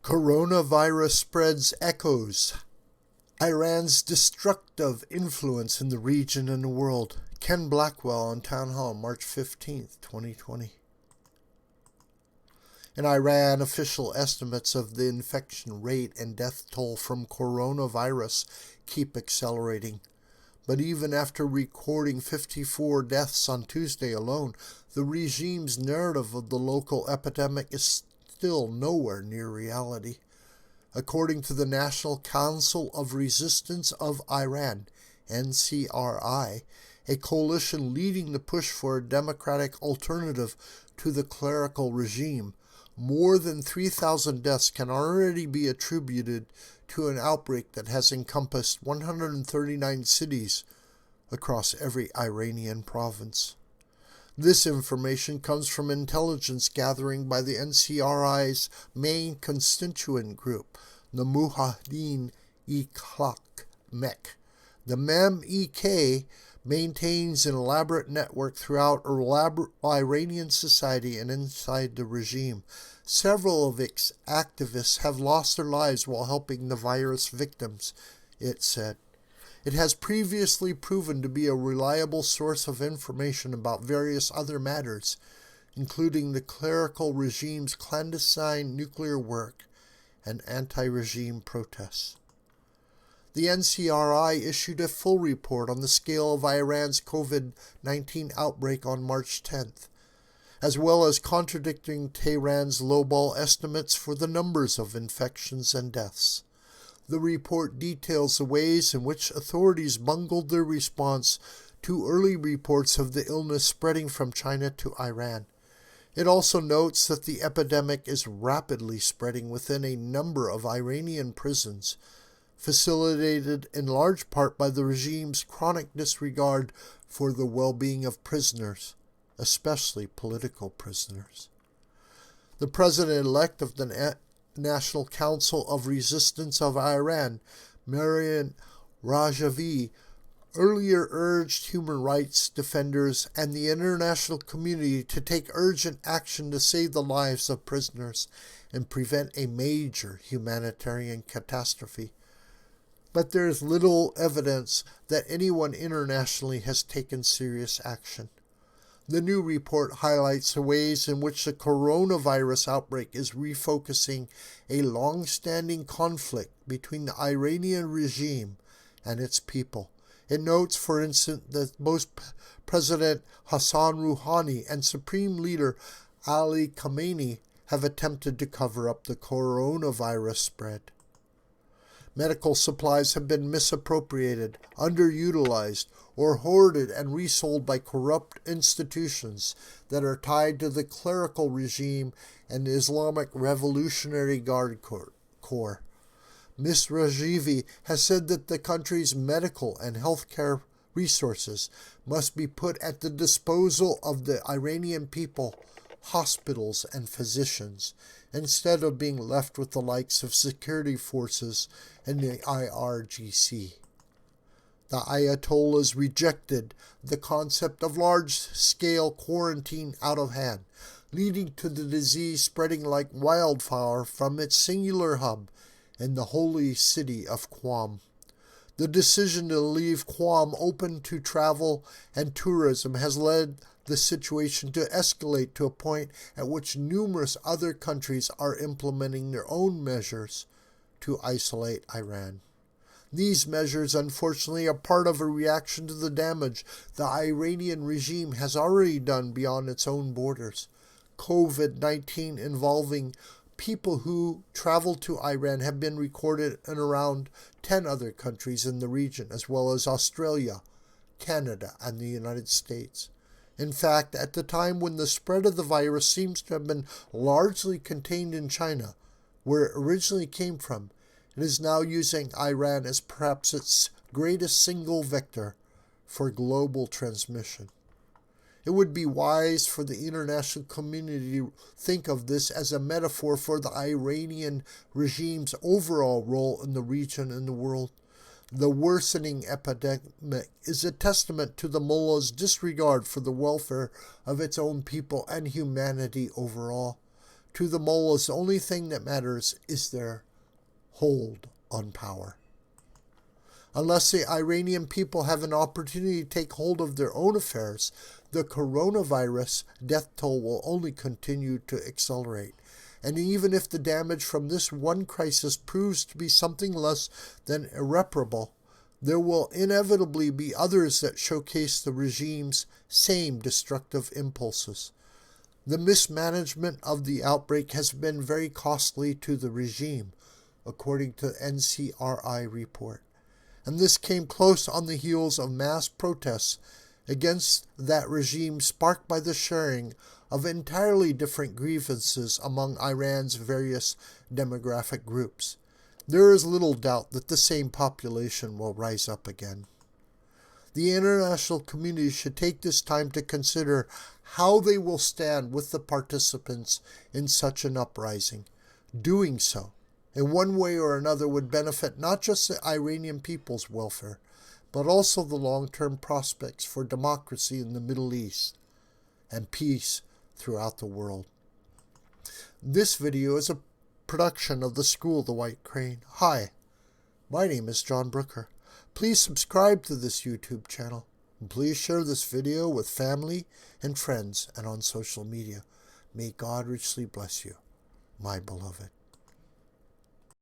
Coronavirus spreads echoes. Iran's destructive influence in the region and the world. Ken Blackwell on Townhall, March 15th, 2020. In Iran, official estimates of the infection rate and death toll from coronavirus keep accelerating. But even after recording 54 deaths on Tuesday alone, the regime's narrative of the local epidemic is still nowhere near reality. According to the National Council of Resistance of Iran, NCRI, a coalition leading the push for a democratic alternative to the clerical regime, more than 3,000 deaths can already be attributed to an outbreak that has encompassed 139 cities across every Iranian province. This information comes from intelligence gathering by the NCRI's main constituent group, the Mujahideen-e-Khalq Mek. The MEM-EK maintains an elaborate network throughout Iranian society and inside the regime. Several of its activists have lost their lives while helping the virus victims, it said. It has previously proven to be a reliable source of information about various other matters, including the clerical regime's clandestine nuclear work and anti-regime protests. The NCRI issued a full report on the scale of Iran's COVID-19 outbreak on March 10th, as well as contradicting Tehran's lowball estimates for the numbers of infections and deaths. The report details the ways in which authorities bungled their response to early reports of the illness spreading from China to Iran. It also notes that the epidemic is rapidly spreading within a number of Iranian prisons, facilitated in large part by the regime's chronic disregard for the well-being of prisoners, especially political prisoners. The president-elect of the National Council of Resistance of Iran, Marian Rajavi, earlier urged human rights defenders and the international community to take urgent action to save the lives of prisoners and prevent a major humanitarian catastrophe. But there is little evidence that anyone internationally has taken serious action. The new report highlights the ways in which the coronavirus outbreak is refocusing a long-standing conflict between the Iranian regime and its people. It notes, for instance, that both President Hassan Rouhani and Supreme Leader Ali Khamenei have attempted to cover up the coronavirus spread. Medical supplies have been misappropriated, underutilized, or hoarded and resold by corrupt institutions that are tied to the clerical regime and the Islamic Revolutionary Guard Corps. Ms. Rajivi has said that the country's medical and healthcare resources must be put at the disposal of the Iranian people, hospitals, and physicians, instead of being left with the likes of security forces and the IRGC. The Ayatollahs rejected the concept of large-scale quarantine out of hand, leading to the disease spreading like wildfire from its singular hub in the holy city of Qom. The decision to leave Qom open to travel and tourism has led the situation to escalate to a point at which numerous other countries are implementing their own measures to isolate Iran. These measures, unfortunately, are part of a reaction to the damage the Iranian regime has already done beyond its own borders. COVID-19 involving people who traveled to Iran have been recorded in around 10 other countries in the region, as well as Australia, Canada, and the United States. In fact, at the time when the spread of the virus seems to have been largely contained in China, where it originally came from, it is now using Iran as perhaps its greatest single vector for global transmission. It would be wise for the international community to think of this as a metaphor for the Iranian regime's overall role in the region and the world. The worsening epidemic is a testament to the mullah's disregard for the welfare of its own people and humanity overall. to the mullahs, the only thing that matters is their hold on power. Unless the Iranian people have an opportunity to take hold of their own affairs, the coronavirus death toll will only continue to accelerate. And even if the damage from this one crisis proves to be something less than irreparable, there will inevitably be others that showcase the regime's same destructive impulses. The mismanagement of the outbreak has been very costly to the regime, according to the NCRI report. And this came close on the heels of mass protests against that regime sparked by the sharing of entirely different grievances among Iran's various demographic groups. There is little doubt that the same population will rise up again. The international community should take this time to consider how they will stand with the participants in such an uprising. Doing so, in one way or another, would benefit not just the Iranian people's welfare, but also the long-term prospects for democracy in the Middle East and peace throughout the world. This video is a production of the School of the White Crane. Hi, my name is John Brooker. Please subscribe to this YouTube channel, and please share this video with family and friends and on social media. May God richly bless you, my beloved.